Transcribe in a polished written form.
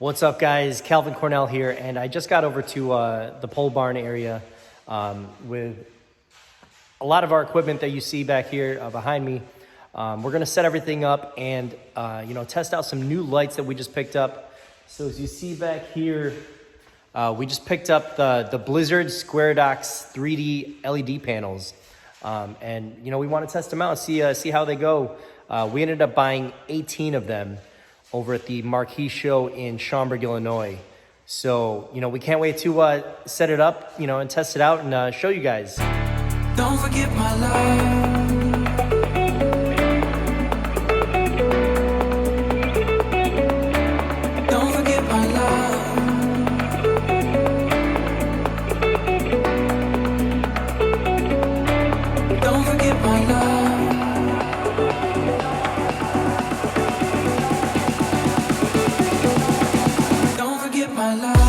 What's up, guys? Calvin Cornell here, and I just got over to the pole barn area with a lot of our equipment that you see back here behind me. We're gonna set everything up and test out some new lights that we just picked up. So as you see back here, we just picked up the Blizzard Squarodox 3D LED panels, and we want to test them out, see how they go. We ended up buying 18 of them over at the Marquee Show in Schaumburg, Illinois. So, we can't wait to set it up, and test it out and show you guys. Don't forget my love. Don't forget my love. Don't forget my love. Don't forget my love.